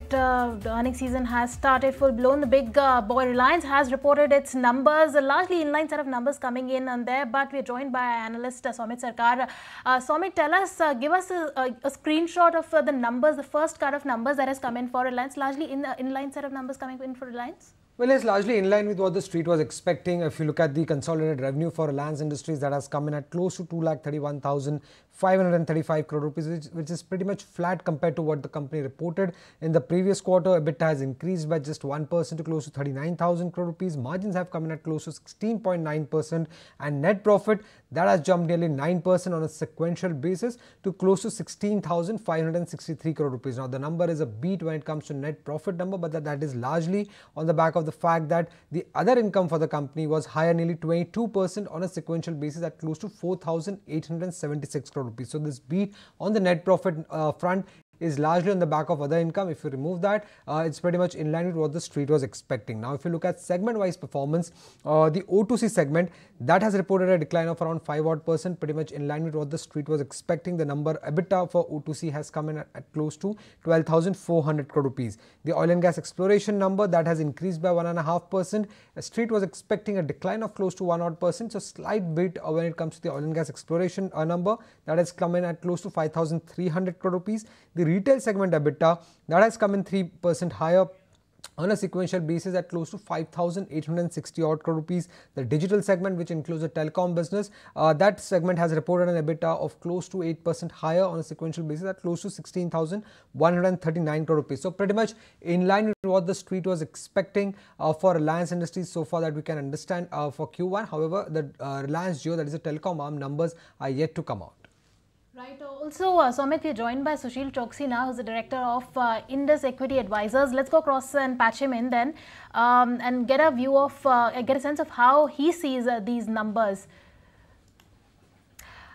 The earnings season has started full blown. The big boy Reliance has reported its numbers, a largely inline set of numbers coming in on there. But we're joined by analyst Somit Sarkar. Somit, tell us, give us a screenshot of the numbers, the first cut of numbers that has come in for Reliance, largely in the inline set of numbers coming in for Reliance. Well, it's largely in line with what the street was expecting. If you look at the consolidated revenue for Reliance Industries, that has come in at close to 2,31,535 crore rupees, which is pretty much flat compared to what the company reported in the previous quarter. EBITDA has increased by just 1% to close to 39,000 crore rupees. Margins have come in at close to 16.9%, and net profit that has jumped nearly 9% on a sequential basis to close to 16,563 crore rupees. Now, the number is a beat when it comes to net profit number, but that is largely on the back of the fact that the other income for the company was higher nearly 22% on a sequential basis at close to 4,876 crore rupees. So this beat on the net profit front is largely on the back of other income. If you remove that, it's pretty much in line with what the street was expecting. Now, if you look at segment-wise performance, the O2C segment, that has reported a decline of around 5%, pretty much in line with what the street was expecting. The number EBITDA for O2C has come in at close to 12,400 crore rupees. The oil and gas exploration number, that has increased by 1.5%. The street was expecting a decline of close to 1%, so slight bit when it comes to the oil and gas exploration number, that has come in at close to 5,300 crore rupees. The retail segment EBITDA, that has come in 3% higher on a sequential basis at close to 5,860 odd crore rupees. The digital segment, which includes the telecom business, that segment has reported an EBITDA of close to 8% higher on a sequential basis at close to 16,139 crore rupees. So pretty much in line with what the street was expecting for Reliance Industries so far that we can understand for Q1. However, the Reliance Jio, that is a telecom arm, numbers are yet to come out. Right. Also, Somit, we're joined by Sushil Choksi now, who's the director of Indus Equity Advisors. Let's go across and patch him in then and get a view of, get a sense of how he sees these numbers.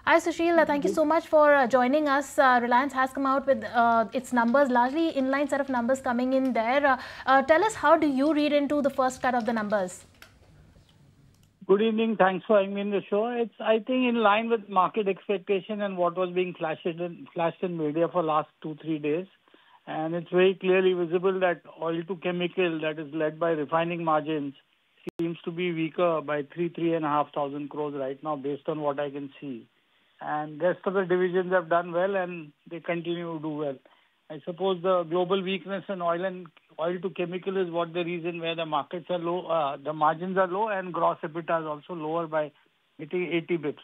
Hi, Sushil. Thank you so much for joining us. Reliance has come out with its numbers, largely inline set of numbers coming in there. Tell us, how do you read into the first cut of the numbers? Good evening. Thanks for having me in the show. It's, I think, in line with market expectation and what was being flashed in media for last 2-3 days. And it's very clearly visible that oil to chemical, that is led by refining margins, seems to be weaker by 3,500 crores right now, based on what I can see. And rest of the divisions have done well, and they continue to do well. I suppose the global weakness in oil to chemical is what the reason where the markets are low, the margins are low, and gross EBITDA is also lower by 80 bips.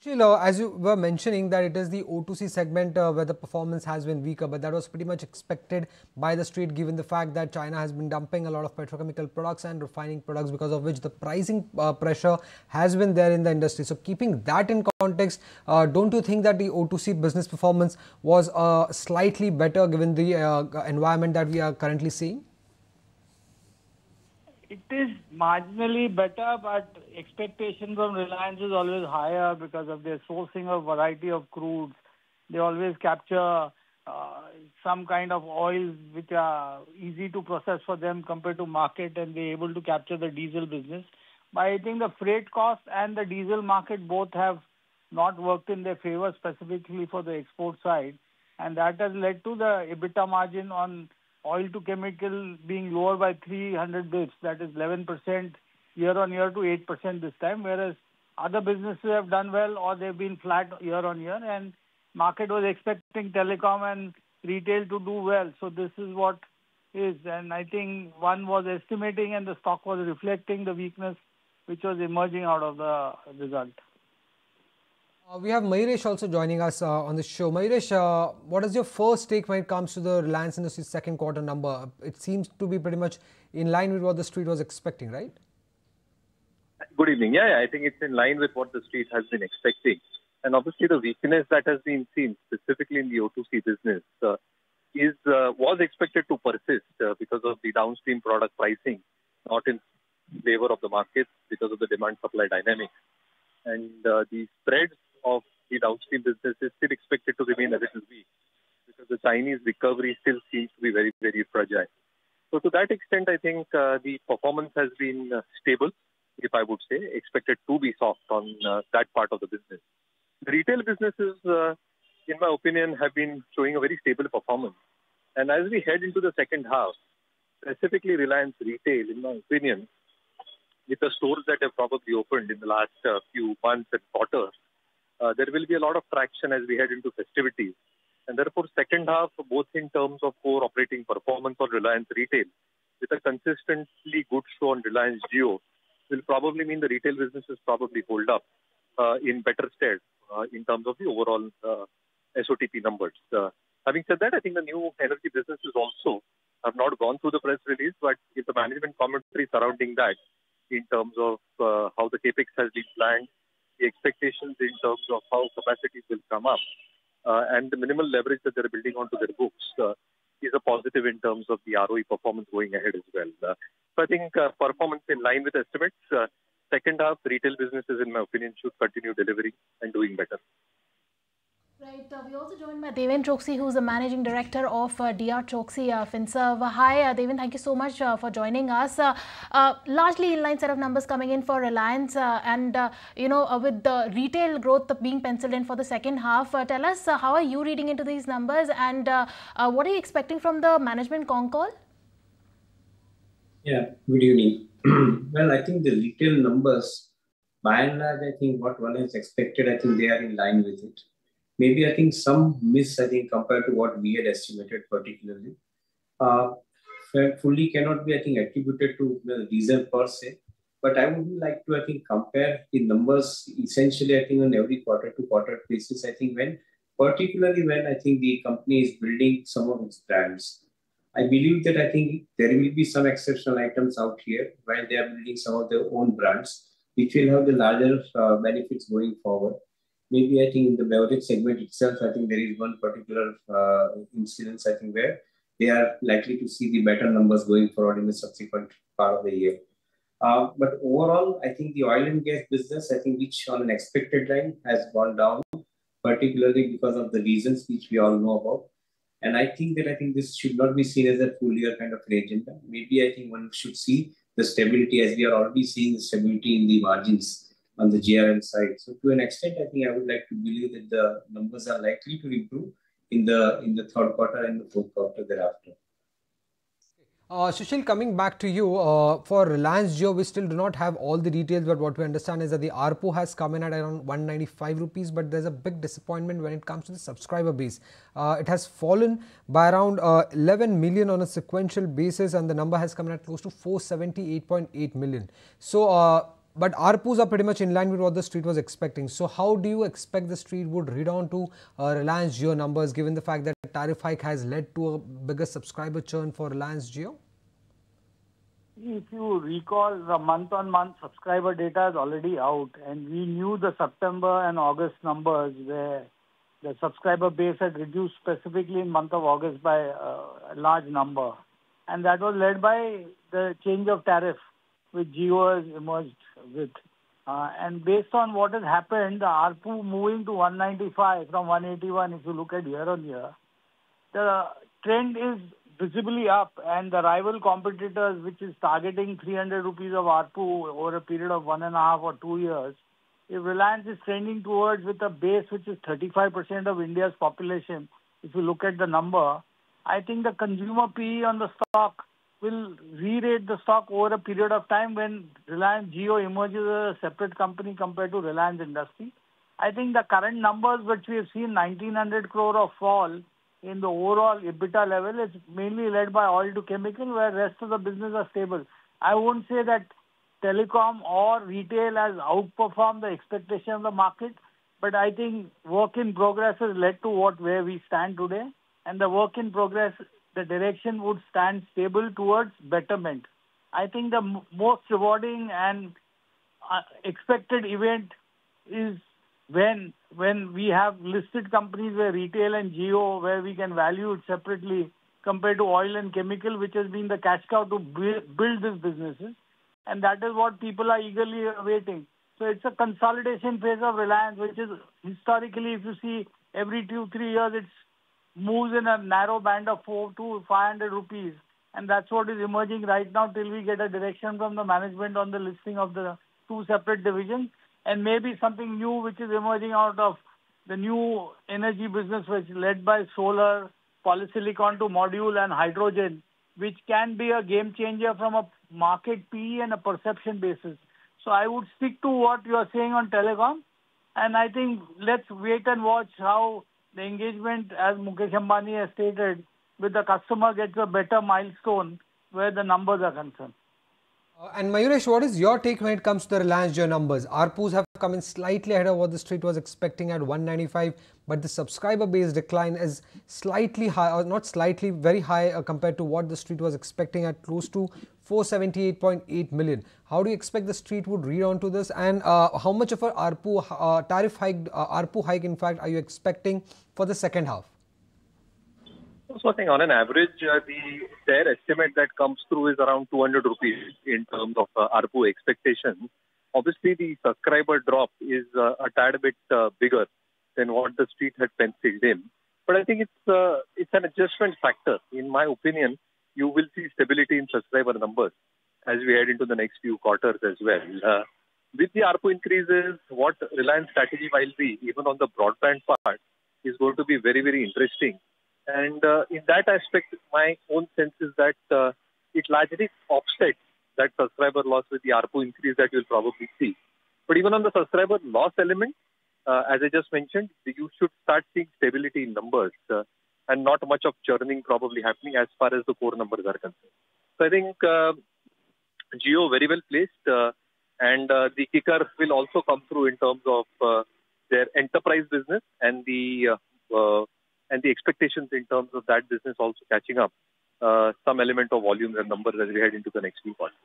As you were mentioning that it is the O2C segment where the performance has been weaker, but that was pretty much expected by the street given the fact that China has been dumping a lot of petrochemical products and refining products, because of which the pricing pressure has been there in the industry. So keeping that in context, don't you think that the O2C business performance was slightly better given the environment that we are currently seeing? It is marginally better, but expectation from Reliance is always higher because of their sourcing of variety of crudes. They always capture some kind of oils which are easy to process for them compared to market, and they're able to capture the diesel business. But I think the freight cost and the diesel market both have not worked in their favor, specifically for the export side. And that has led to the EBITDA margin on oil to chemical being lower by 300 bps, that is 11% year on year to 8% this time, whereas other businesses have done well or they've been flat year on year, and market was expecting telecom and retail to do well. So this is what is, and I think one was estimating and the stock was reflecting the weakness which was emerging out of the result. We have Mayuresh also joining us on the show. Mayuresh, what is your first take when it comes to the Reliance Industries second quarter number? It seems to be pretty much in line with what the street was expecting, right? Good evening. Yeah, I think it's in line with what the street has been expecting. And obviously the weakness that has been seen, specifically in the O2C business, was expected to persist because of the downstream product pricing, not in favor of the market because of the demand-supply dynamics. And the spreads of the downstream business is still expected to remain a little weak because the Chinese recovery still seems to be very, very fragile. So to that extent, I think the performance has been stable, if I would say, expected to be soft on that part of the business. The retail businesses, in my opinion, have been showing a very stable performance. And as we head into the second half, specifically Reliance Retail, in my opinion, with the stores that have probably opened in the last few months and quarters, there will be a lot of traction as we head into festivities. And therefore, second half, both in terms of core operating performance on Reliance Retail, with a consistently good show on Reliance Jio, will probably mean the retail businesses probably hold up in better stead in terms of the overall SOTP numbers. Having said that, I think the new energy businesses also have not gone through the press release, but it's the management commentary surrounding that in terms of how the capex has been planned, the expectations in terms of how capacities will come up, and the minimal leverage that they're building onto their books is a positive in terms of the ROE performance going ahead as well. So I think performance in line with estimates. Second half, retail businesses, in my opinion, should continue delivering and doing better. Right. We also joined by Devin Choksi, who's the Managing Director of DR Choksi FinServ. Hi, Devin. Thank you so much for joining us. Largely inline set of numbers coming in for Reliance and, with the retail growth being penciled in for the second half. Tell us, how are you reading into these numbers and what are you expecting from the management con call? Yeah, good evening. Well, I think the retail numbers, by and large, I think what one has expected, I think they are in line with it. Maybe I think some miss, I think, compared to what we had estimated particularly. Fully cannot be, I think, attributed to the reason per se. But I would like to, I think, compare the numbers essentially, I think, on every quarter-to-quarter basis. I think particularly when I think the company is building some of its brands. I believe that I think there will be some exceptional items out here while they are building some of their own brands, which will have the larger benefits going forward. Maybe I think in the beverage segment itself, I think there is one particular incidence, I think, where they are likely to see the better numbers going forward in the subsequent part of the year. But overall, I think the oil and gas business, I think, which on an expected line has gone down, particularly because of the reasons which we all know about. And I think this should not be seen as a full year kind of agenda. Maybe I think one should see the stability, as we are already seeing the stability in the margins on the GRM side. So to an extent, I think I would like to believe that the numbers are likely to improve in the third quarter and the fourth quarter thereafter. Sushil, coming back to you, for Reliance Jio, we still do not have all the details, but what we understand is that the ARPU has come in at around 195 rupees, but there's a big disappointment when it comes to the subscriber base. It has fallen by around 11 million on a sequential basis, and the number has come in at close to 478.8 million. So, but ARPUs are pretty much in line with what the street was expecting. So how do you expect the street would read on to Reliance Jio numbers, given the fact that the tariff hike has led to a bigger subscriber churn for Reliance Jio? If you recall, the month-on-month subscriber data is already out, and we knew the September and August numbers where the subscriber base had reduced specifically in month of August by a large number. And that was led by the change of tariff which Jio has emerged with. And based on what has happened, the ARPU moving to 195 from 181, if you look at year on year, the trend is visibly up, and the rival competitors, which is targeting 300 rupees of ARPU over a period of 1.5 or 2 years, if Reliance is trending towards with a base which is 35% of India's population, if you look at the number, I think the consumer PE on the stock will re-rate the stock over a period of time when Reliance Jio emerges as a separate company compared to Reliance Industry. I think the current numbers which we have seen, 1,900 crore of fall in the overall EBITDA level, is mainly led by oil to chemical, where rest of the business are stable. I won't say that telecom or retail has outperformed the expectation of the market, but I think work in progress has led to where we stand today, and the work in progress, the direction would stand stable towards betterment. I think the most rewarding and expected event is when we have listed companies where retail and Jio, where we can value it separately compared to oil and chemical, which has been the cash cow to build these businesses. And that is what people are eagerly awaiting. So it's a consolidation phase of Reliance, which is historically, if you see, every 2-3 years, it moves in a narrow band of 400 to 500 rupees. And that's what is emerging right now till we get a direction from the management on the listing of the two separate divisions. And maybe something new which is emerging out of the new energy business, which is led by solar polysilicon to module and hydrogen, which can be a game changer from a market PE and a perception basis. So I would stick to what you are saying on telecom. And I think let's wait and watch how the engagement, as Mukesh Ambani has stated, with the customer gets a better milestone where the numbers are concerned. And Mayuresh, what is your take when it comes to the Reliance Jio numbers? ARPUs have come in slightly ahead of what the street was expecting at 195, but the subscriber base decline is slightly high, or not slightly, very high compared to what the street was expecting at close to 478.8 million. How do you expect the street would read on to this, and how much of a ARPU tariff hike, ARPU hike in fact, are you expecting for the second half? So I think on an average, their estimate that comes through is around 200 rupees in terms of ARPU expectation. Obviously, the subscriber drop is a tad bit bigger than what the street had penciled in. But I think it's an adjustment factor. In my opinion, you will see stability in subscriber numbers as we head into the next few quarters as well. With the ARPU increases, what Reliance strategy will be, even on the broadband part, is going to be very, very interesting. And in that aspect, my own sense is that it largely offsets that subscriber loss with the ARPU increase that you'll probably see. But even on the subscriber loss element, as I just mentioned, you should start seeing stability in numbers and not much of churning probably happening as far as the core numbers are concerned. So I think Jio very well placed, and the kicker will also come through in terms of their enterprise business and the expectations in terms of that business also catching up some element of volumes and numbers as we head into the next few quarters.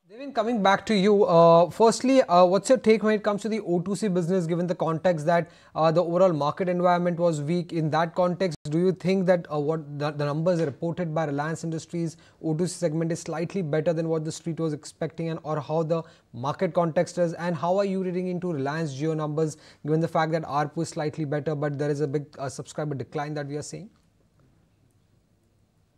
Devin, coming back to you, firstly, what's your take when it comes to the O2C business, given the context that the overall market environment was weak? In that context, do you think that what the numbers reported by Reliance Industries O2C segment is slightly better than what the street was expecting, and or how the market context is, and how are you reading into Reliance Jio numbers, given the fact that ARPU is slightly better, but there is a big subscriber decline that we are seeing?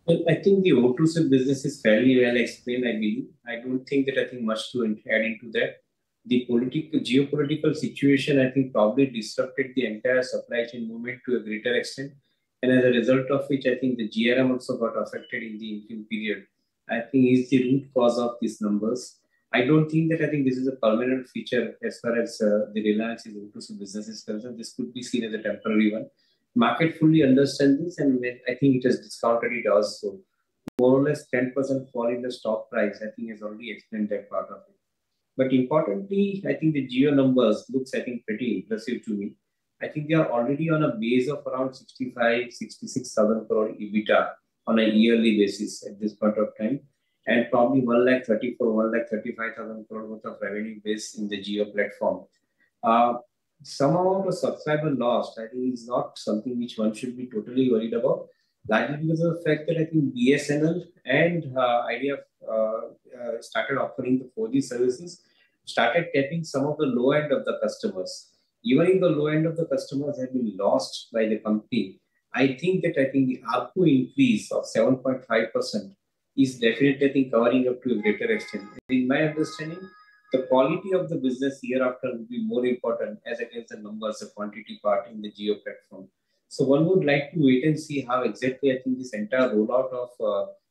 Well, I think the O2C business is fairly well explained, I believe. I don't think that much to add into that. The geopolitical situation, I think, probably disrupted the entire supply chain movement to a greater extent. And as a result of which, I think the GRM also got affected in the interim period. I think is the root cause of these numbers. I don't think that this is a permanent feature as far as the Reliance's O2C business is concerned. This could be seen as a temporary one. Market fully understands this, and I think it has discounted it also. More or less 10% fall in the stock price, I think, has already explained that part of it. But importantly, I think the Jio numbers looks, pretty impressive to me. I think they are already on a base of around 66,000 crore EBITDA on a yearly basis at this point of time, and probably 135,000 crore worth of revenue base in the Jio platform. Some amount of subscriber loss, I think, is not something which one should be totally worried about, largely because of the fact that I think BSNL and Idea started offering the 4G services, started tapping some of the low end of the customers. Even if the low end of the customers have been lost by the company, I think the ARPU increase of 7.5% is definitely covering up to a greater extent. In my understanding, the quality of the business hereafter will be more important as against the numbers, the quantity part in the Jio platform. So one would like to wait and see how exactly this entire rollout of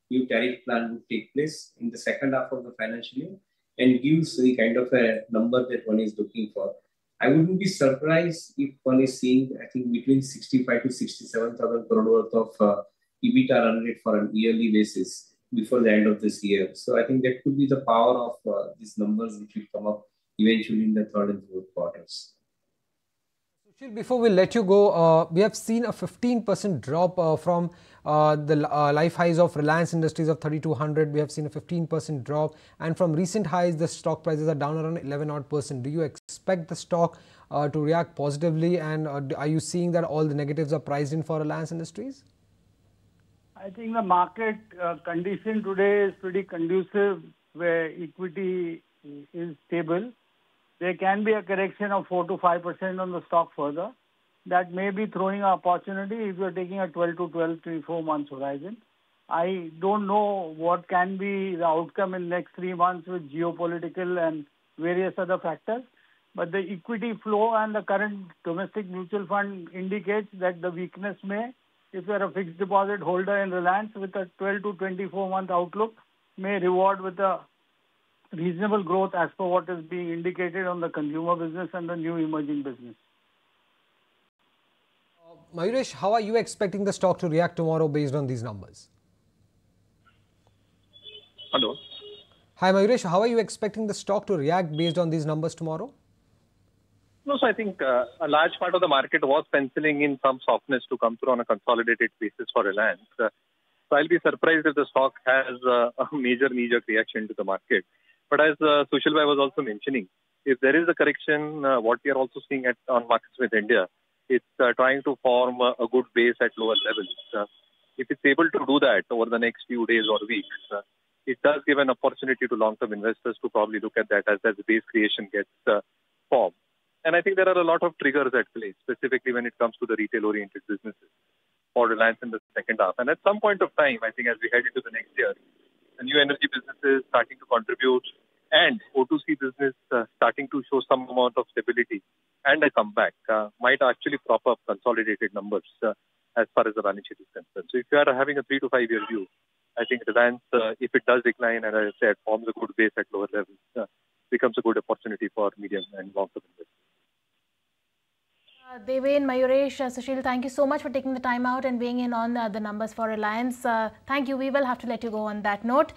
new tariff plan would take place in the second half of the financial year and gives the kind of a number that one is looking for. I wouldn't be surprised if one is seeing, between 65 to 67,000 crore worth of EBITDA run rate for an yearly basis before the end of this year. So I think that could be the power of these numbers which will come up eventually in the third and fourth quarters. Sushil, before we let you go, we have seen a 15% drop from the life highs of Reliance Industries of 3,200. We have seen a 15% drop, and from recent highs, the stock prices are down around 11%. Do you expect the stock to react positively, and are you seeing that all the negatives are priced in for Reliance Industries? I think the market condition today is pretty conducive, where equity is stable. There can be a correction of 4 to 5% on the stock further. That may be throwing an opportunity if you're taking a 12 to 24 months horizon. I don't know what can be the outcome in the next 3 months with geopolitical and various other factors. But the equity flow and the current domestic mutual fund indicates that the weakness may if you're a fixed deposit holder in Reliance with a 12 to 24 month outlook, may reward with a reasonable growth as per what is being indicated on the consumer business and the new emerging business. Mayuresh, how are you expecting the stock to react tomorrow based on these numbers? Hello. Hi Mayuresh, how are you expecting the stock to react based on these numbers tomorrow? No, so I think a large part of the market was penciling in some softness to come through on a consolidated basis for Reliance. So I'll be surprised if the stock has a major knee-jerk reaction to the market. But as Sushil Bhai was also mentioning, if there is a correction, what we are also seeing on markets with India, it's trying to form a good base at lower levels. If it's able to do that over the next few days or weeks, it does give an opportunity to long-term investors to probably look at that as the base creation gets formed. And I think there are a lot of triggers at play, specifically when it comes to the retail-oriented businesses for Reliance in the second half. And at some point of time, I think as we head into the next year, the new energy businesses starting to contribute and O2C business starting to show some amount of stability and a comeback might actually prop up consolidated numbers as far as the balance sheet is concerned. So if you are having a 3 to 5 year view, I think Reliance, if it does decline and as I said, forms a good base at lower levels, becomes a good opportunity for medium and long-term investors. Deven, Mayuresh, Sushil, thank you so much for taking the time out and weighing in on the numbers for Reliance. Thank you. We will have to let you go on that note.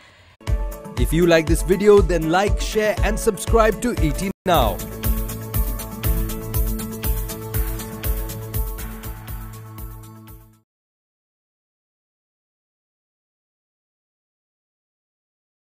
If you like this video, then like, share and subscribe to ET Now.